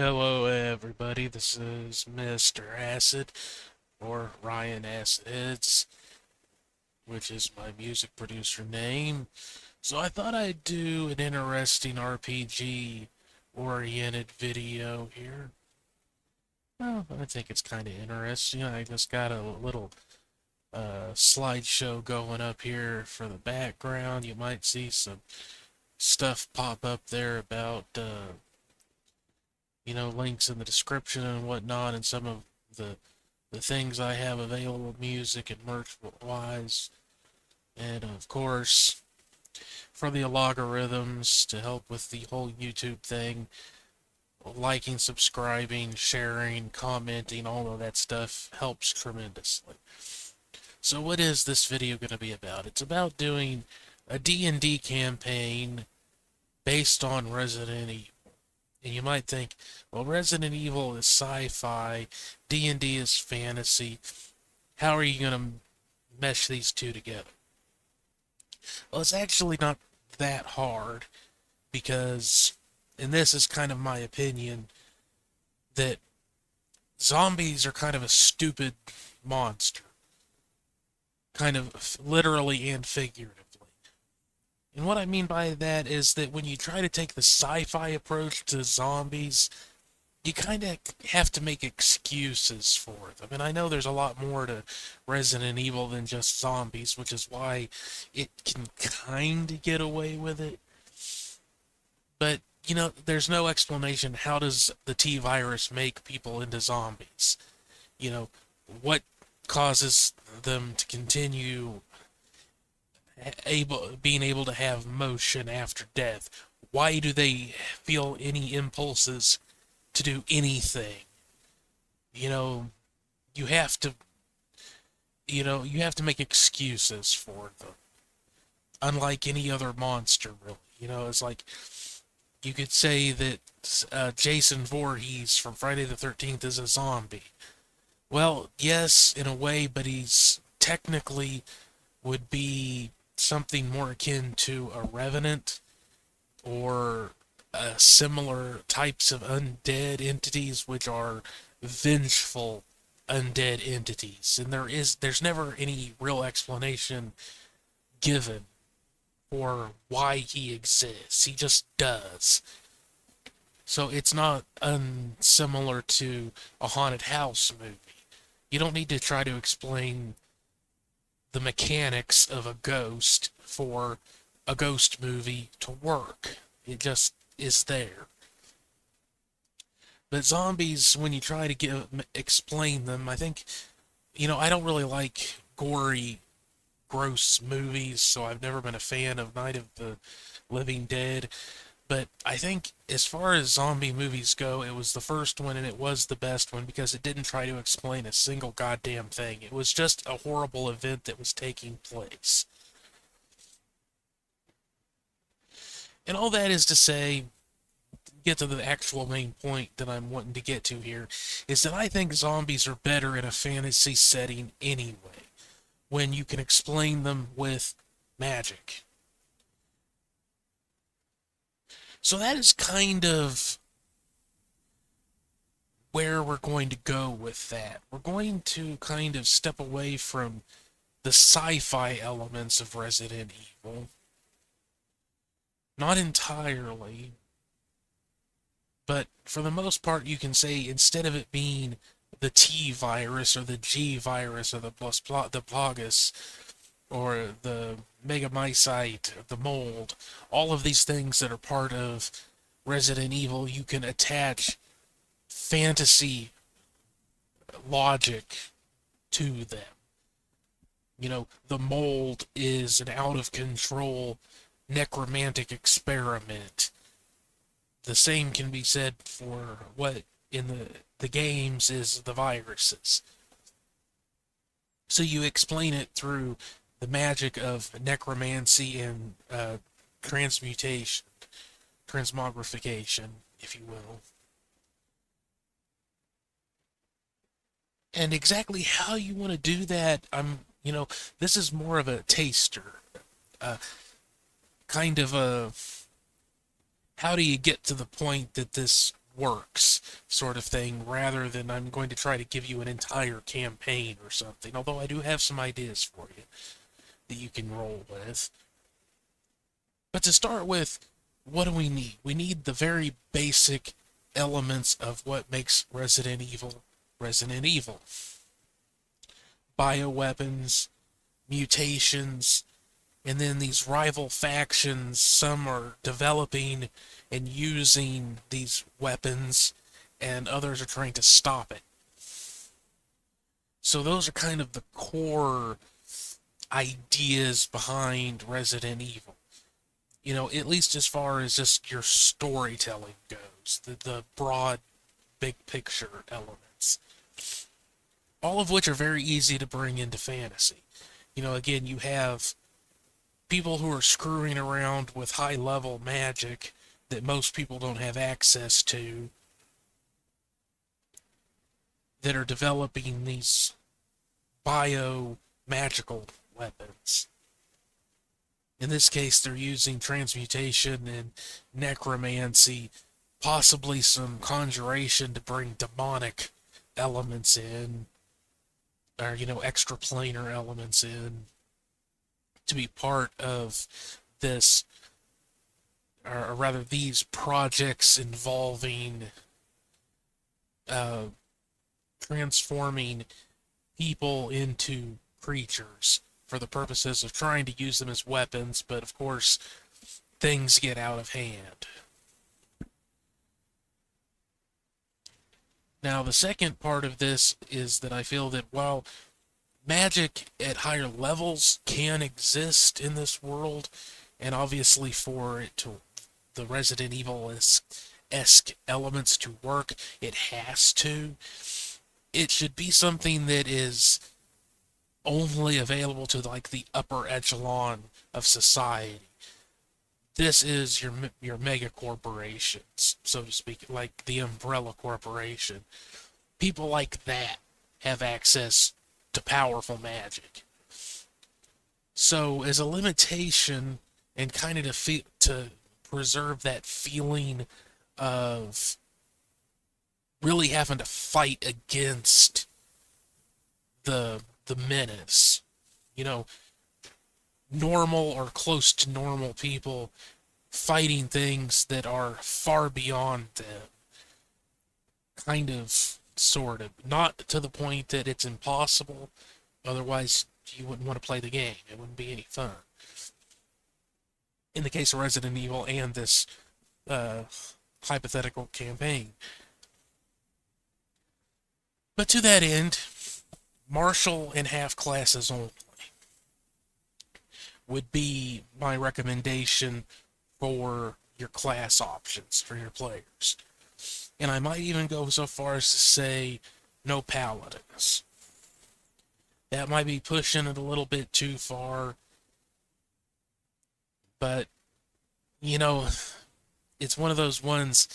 Hello, everybody. This is Mr. Acid, or Ryan Acids, which is my music producer name. So I thought I'd do an interesting RPG oriented video here. Well, I think it's kind of interesting. I just got a little slideshow going up here for the background. You might see some stuff pop up there about links in the description and whatnot, and some of the things I have available, music and merch wise. And of course, for the algorithms to help with the whole YouTube thing, liking, subscribing, sharing, commenting, all of that stuff helps tremendously. So what is this video going to be about? It's about doing a D&D campaign based on Resident Evil. And you might think, well, Resident Evil is sci-fi, D&D is fantasy. How are you going to mesh these two together? Well, it's actually not that hard because, and this is kind of my opinion, that zombies are kind of a stupid monster, kind of literally and figuratively. And what I mean by that is that when you try to take the sci-fi approach to zombies, you kind of have to make excuses for them. And I know there's a lot more to Resident Evil than just zombies, which is why it can kind of get away with it. But, there's no explanation. How does the T virus make people into zombies? What causes them to continue being able to have motion after death? Why do they feel any impulses to do anything? You know, you have to, you have to make excuses for them. Unlike any other monster, really. It's like you could say that Jason Voorhees from Friday the 13th is a zombie. Well, yes, in a way, but he's technically would be something more akin to a revenant or similar types of undead entities, which are vengeful undead entities. And there's never any real explanation given for why he exists. He just does. So it's not unsimilar to a haunted house movie. You don't need to try to explain the mechanics of a ghost for a ghost movie to work. It just is there. But zombies, when you try to explain them, I think, I don't really like gory, gross movies, so I've never been a fan of Night of the Living Dead. But I think as far as zombie movies go, it was the first one and it was the best one because it didn't try to explain a single goddamn thing. It was just a horrible event that was taking place. And all that is to say, get to the actual main point that I'm wanting to get to here, is that I think zombies are better in a fantasy setting anyway, when you can explain them with magic. So that is kind of where we're going to go with that. We're going to kind of step away from the sci-fi elements of Resident Evil. Not entirely, but for the most part you can say instead of it being the T virus or the G virus or the Plagas or the megamycete, the mold, all of these things that are part of Resident Evil, you can attach fantasy logic to them. The mold is an out of control necromantic experiment. The same can be said for what in the games is the viruses. So you explain it through the magic of necromancy and transmutation, transmogrification, if you will. And exactly how you want to do that, this is more of a taster, kind of a, how do you get to the point that this works sort of thing, rather than I'm going to try to give you an entire campaign or something. Although I do have some ideas for you that you can roll with. But to start with, what do we need? We need the very basic elements of what makes Resident Evil Resident Evil. Bioweapons, mutations, and then these rival factions. Some are developing and using these weapons, and others are trying to stop it. So those are kind of the core ideas behind Resident Evil. At least as far as just your storytelling goes, the broad, big picture elements. All of which are very easy to bring into fantasy. Again, you have people who are screwing around with high level magic that most people don't have access to, that are developing these bio magical weapons. In this case, they're using transmutation and necromancy, possibly some conjuration to bring demonic elements in, or, extraplanar elements in, to be part of this, or rather these projects involving transforming people into creatures for the purposes of trying to use them as weapons, but of course, things get out of hand. Now, the second part of this is that I feel that while magic at higher levels can exist in this world, and obviously for it to, the Resident Evil-esque elements to work, it has to. It should be something that is only available to like the upper echelon of society. This is your mega corporations, so to speak, like the Umbrella Corporation. People like that have access to powerful magic. So, as a limitation, and kind of to preserve that feeling of really having to fight against the menace, normal or close to normal people fighting things that are far beyond them. Kind of, sort of. Not to the point that it's impossible, otherwise you wouldn't want to play the game. It wouldn't be any fun. In the case of Resident Evil and this hypothetical campaign. But to that end, martial and half classes only would be my recommendation for your class options for your players. And I might even go so far as to say no paladins. That might be pushing it a little bit too far, but it's one of those ones.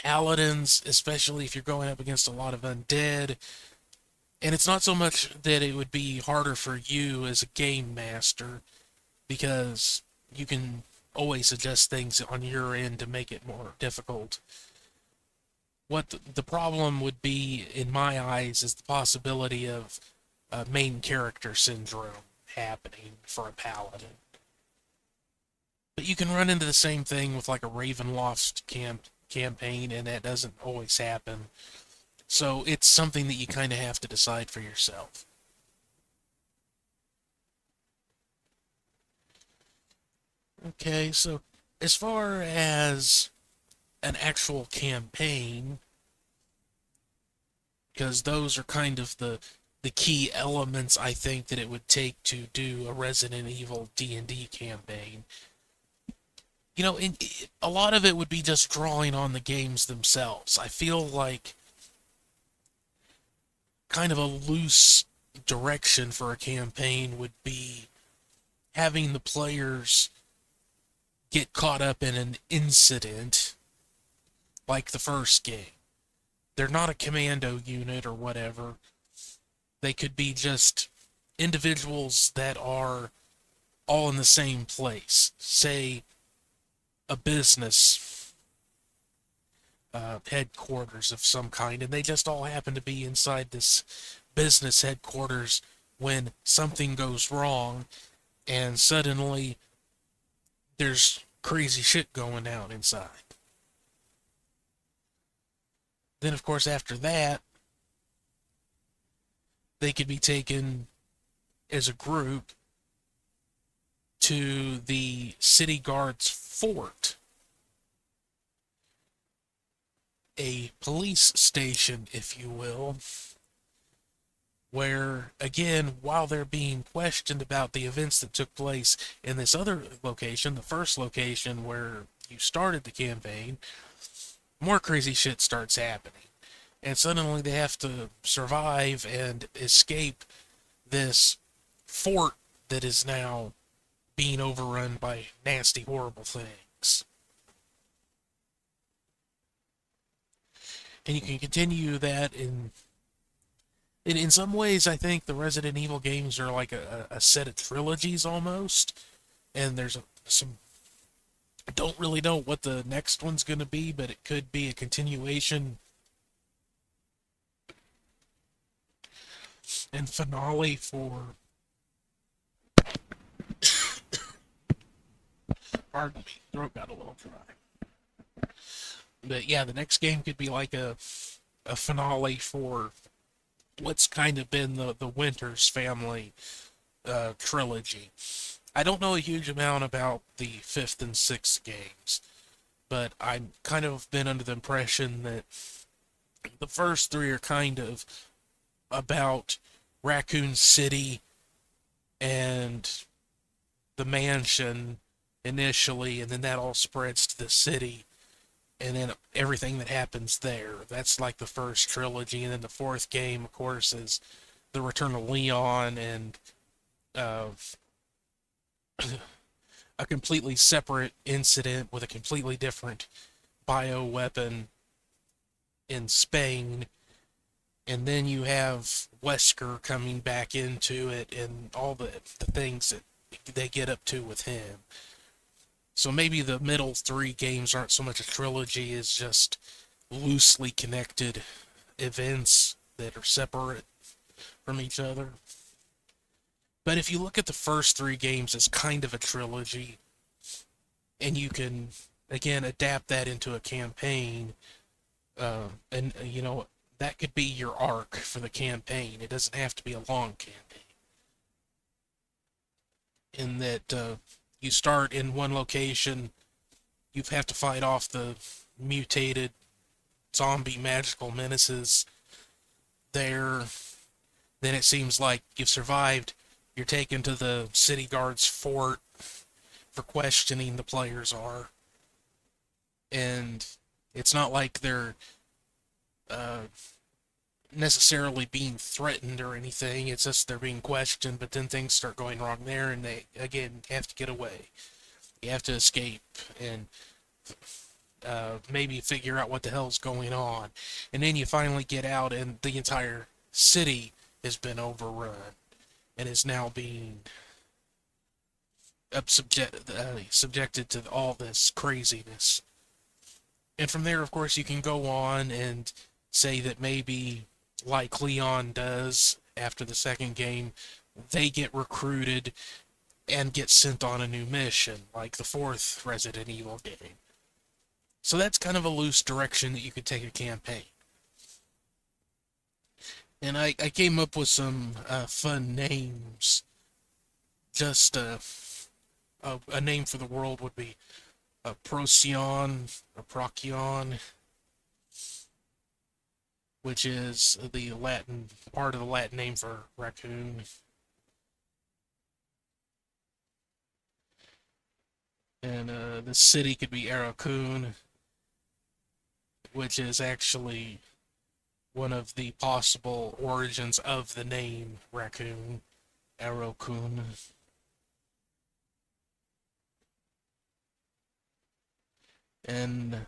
Paladins, especially if you're going up against a lot of undead, and it's not so much that it would be harder for you as a game master, because you can always adjust things on your end to make it more difficult. What the problem would be, in my eyes, is the possibility of main character syndrome happening for a paladin. But you can run into the same thing with like a Ravenloft campaign, and that doesn't always happen. So it's something that you kind of have to decide for yourself. Okay, so as far as an actual campaign, because those are kind of the key elements I think that it would take to do a Resident Evil D&D campaign. A lot of it would be just drawing on the games themselves. I feel like kind of a loose direction for a campaign would be having the players get caught up in an incident like the first game. They're not a commando unit or whatever. They could be just individuals that are all in the same place. Say, a business headquarters of some kind, and they just all happen to be inside this business headquarters when something goes wrong, and suddenly there's crazy shit going down inside. Then, of course, after that, they could be taken as a group to the city guard's fort, a police station, if you will, where, again, while they're being questioned about the events that took place in this other location, the first location where you started the campaign, more crazy shit starts happening. And suddenly they have to survive and escape this fort that is now being overrun by nasty, horrible things. And you can continue that in some ways. I think the Resident Evil games are like a set of trilogies almost, and there's some. I don't really know what the next one's going to be, but it could be a continuation and finale for. Pardon me, throat got a little dry. But yeah, the next game could be like a finale for what's kind of been the Winters family trilogy. I don't know a huge amount about the fifth and sixth games, but I've kind of been under the impression that the first three are kind of about Raccoon City and the mansion initially, and then that all spreads to the city, and then everything that happens there. That's like the first trilogy, and then the fourth game, of course, is the Return of Leon and uh, a completely separate incident with a completely different bioweapon in Spain. And then you have Wesker coming back into it and all the things that they get up to with him. So maybe the middle three games aren't so much a trilogy as just loosely connected events that are separate from each other. But if you look at the first three games as kind of a trilogy, and you can, again, adapt that into a campaign, and, that could be your arc for the campaign. It doesn't have to be a long campaign. In that you start in one location, you have to fight off the mutated zombie magical menaces there. Then it seems like you've survived. You're taken to the city guard's fort for questioning, the players are. And it's not like they're uh, necessarily being threatened or anything. It's just they're being questioned, but then things start going wrong there, and they, again, have to get away. You have to escape and maybe figure out what the hell's going on. And then you finally get out, and the entire city has been overrun and is now being subjected to all this craziness. And from there, of course, you can go on and say that maybe, like Leon does after the second game, they get recruited and get sent on a new mission, like the fourth Resident Evil game. So that's kind of a loose direction that you could take a campaign. And I came up with some fun names. Just a name for the world would be Procyon, or Procyon, which is the Latin part of the Latin name for raccoon. And the city could be Aracune, which is actually one of the possible origins of the name raccoon, Aracune. And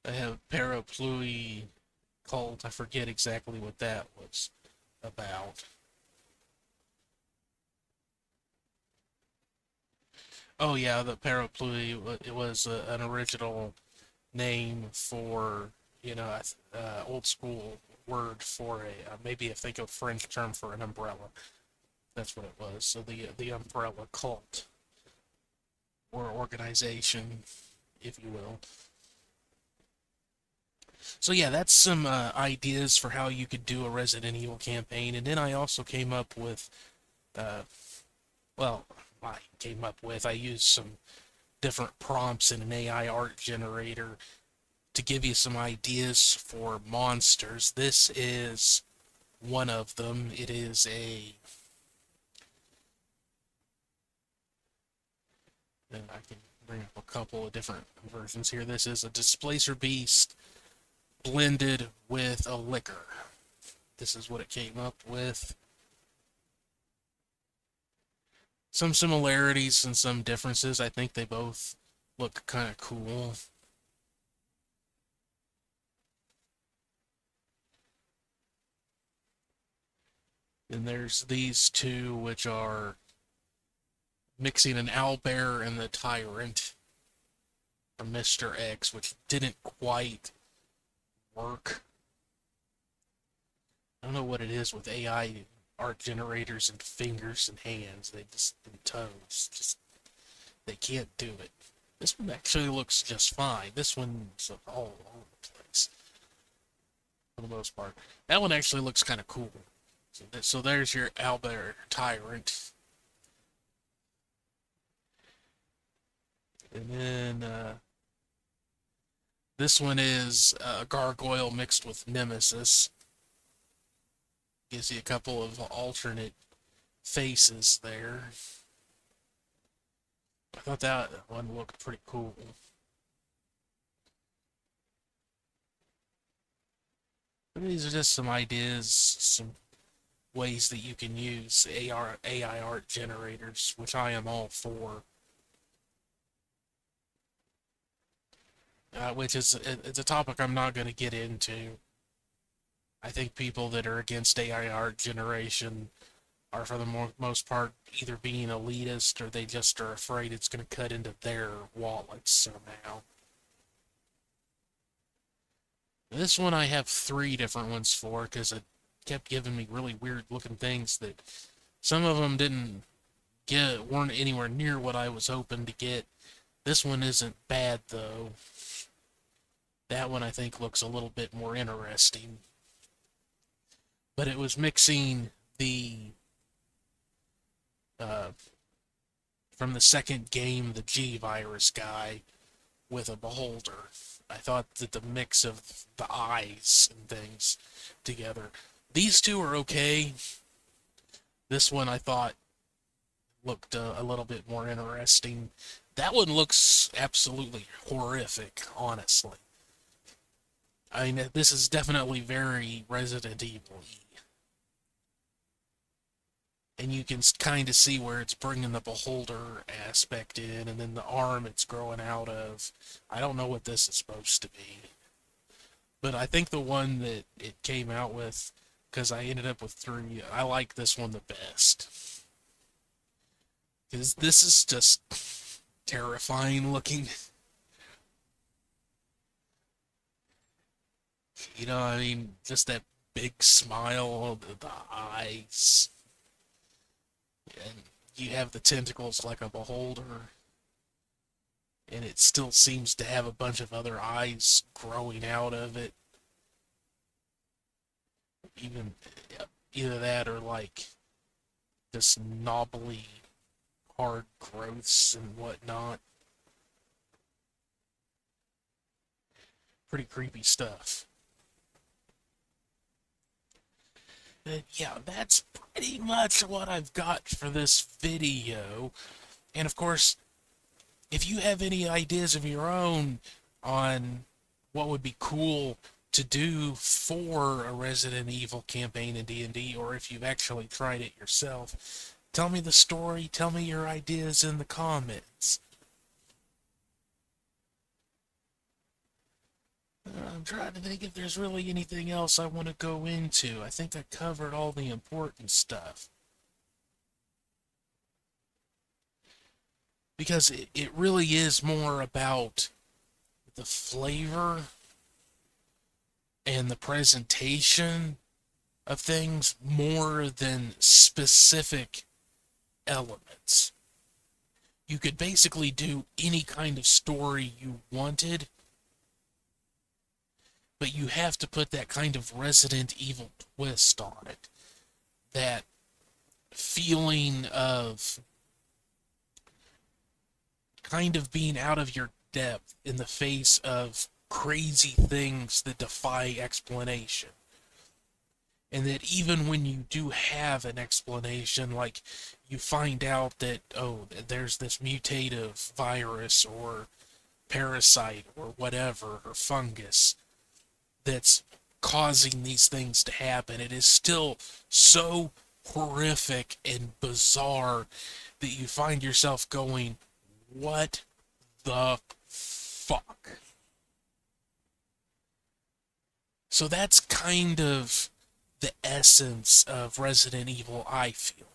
I have Paraplui cult. I forget exactly what that was about. Oh yeah, the parapluie. It was an original name for old school word for a maybe I think a French term for an umbrella. That's what it was. So the umbrella cult or organization, if you will. So yeah, that's some ideas for how you could do a Resident Evil campaign, and then I also came up with, uh, well, I used some different prompts in an AI art generator to give you some ideas for monsters. This is one of them. It is a, and I can bring up a couple of different versions here. This is a displacer beast blended with a liquor. This is what it came up with. Some similarities and some differences. I think they both look kind of cool. And there's these two, which are mixing an owlbear and the tyrant from Mr. X, which didn't quite work. I don't know what it is with AI art generators and fingers and hands. They just and toes. Just they can't do it. This one actually looks just fine. This one's all over the place for the most part. That one actually looks kind of cool. So there's your owlbear tyrant, and then this one is a gargoyle mixed with nemesis. Gives you a couple of alternate faces there. I thought that one looked pretty cool. But these are just some ideas, some ways that you can use AI art generators, which I am all for. Which is it's a topic I'm not going to get into. I think people that are against AI art generation are, for the most part, either being elitist or they just are afraid it's going to cut into their wallets somehow. This one I have three different ones for because it kept giving me really weird looking things that some of them didn't get weren't anywhere near what I was hoping to get. This one isn't bad though. That one I think looks a little bit more interesting. But it was mixing the uh, from the second game, the G virus guy, with a beholder. I thought that the mix of the eyes and things together. These two are okay. This one I thought looked a little bit more interesting. That one looks absolutely horrific, honestly. I mean, this is definitely very Resident Evil y. And you can kind of see where it's bringing the beholder aspect in, and then the arm it's growing out of. I don't know what this is supposed to be, but I think the one that it came out with, because I ended up with three, I like this one the best. Because this is just terrifying looking. I mean, just that big smile, the eyes, and you have the tentacles like a beholder, and it still seems to have a bunch of other eyes growing out of it. Even either that or like this knobbly, hard growths and whatnot. Pretty creepy stuff. But yeah, that's pretty much what I've got for this video. And of course, if you have any ideas of your own on what would be cool to do for a Resident Evil campaign in D&D, or if you've actually tried it yourself, tell me the story, tell me your ideas in the comments. I'm trying to think if there's really anything else I want to go into. I think I covered all the important stuff. because it really is more about the flavor and the presentation of things more than specific elements. You could basically do any kind of story you wanted, but you have to put that kind of Resident Evil twist on it. That feeling of kind of being out of your depth in the face of crazy things that defy explanation. And that even when you do have an explanation, like you find out that, oh, there's this mutative virus or parasite or whatever, or fungus that's causing these things to happen, it is still so horrific and bizarre that you find yourself going, what the fuck? So that's kind of the essence of Resident Evil, I feel.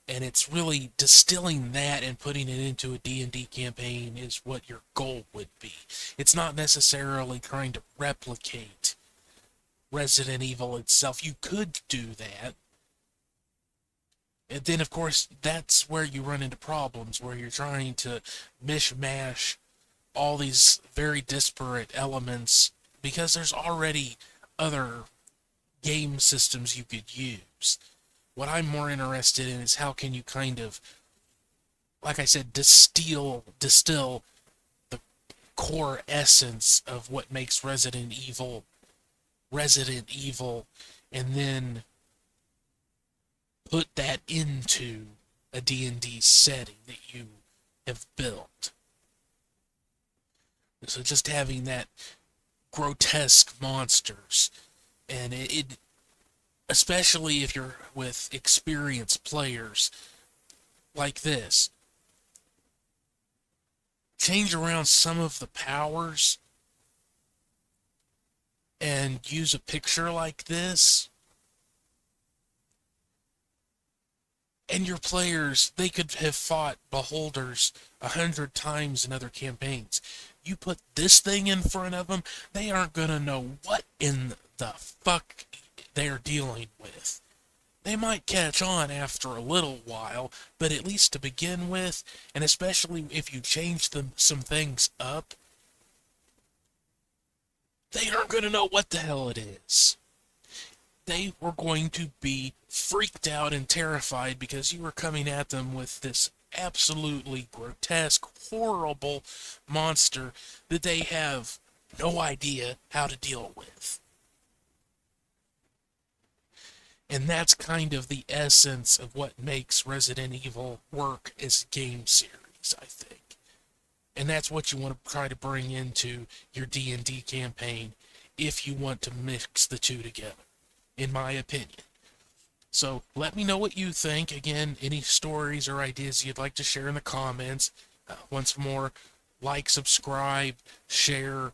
And it's really distilling that and putting it into a D&D campaign is what your goal would be. It's not necessarily trying to replicate Resident Evil itself. You could do that. And then, of course, that's where you run into problems, where you're trying to mishmash all these very disparate elements because there's already other game systems you could use. What I'm more interested in is how can you kind of, like I said, distill the core essence of what makes Resident Evil, and then put that into a D&D setting that you have built. So just having that grotesque monsters, and it especially if you're with experienced players like this, change around some of the powers and use a picture like this, and your players, they could have fought beholders 100 times in other campaigns. You put this thing in front of them, they aren't gonna know what in the fuck they're dealing with. They might catch on after a little while, but at least to begin with, and especially if you change some things up, they aren't gonna know what the hell it is. They were going to be freaked out and terrified because you were coming at them with this absolutely grotesque, horrible monster that they have no idea how to deal with. And that's kind of the essence of what makes Resident Evil work as a game series, I think. And that's what you want to try to bring into your D&D campaign if you want to mix the two together, in my opinion. So let me know what you think. Again, any stories or ideas you'd like to share in the comments. Once more, like, subscribe, share,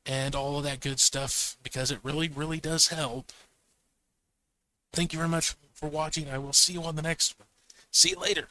and all of that good stuff, because it really, really does help. Thank you very much for watching. I will see you on the next one. See you later.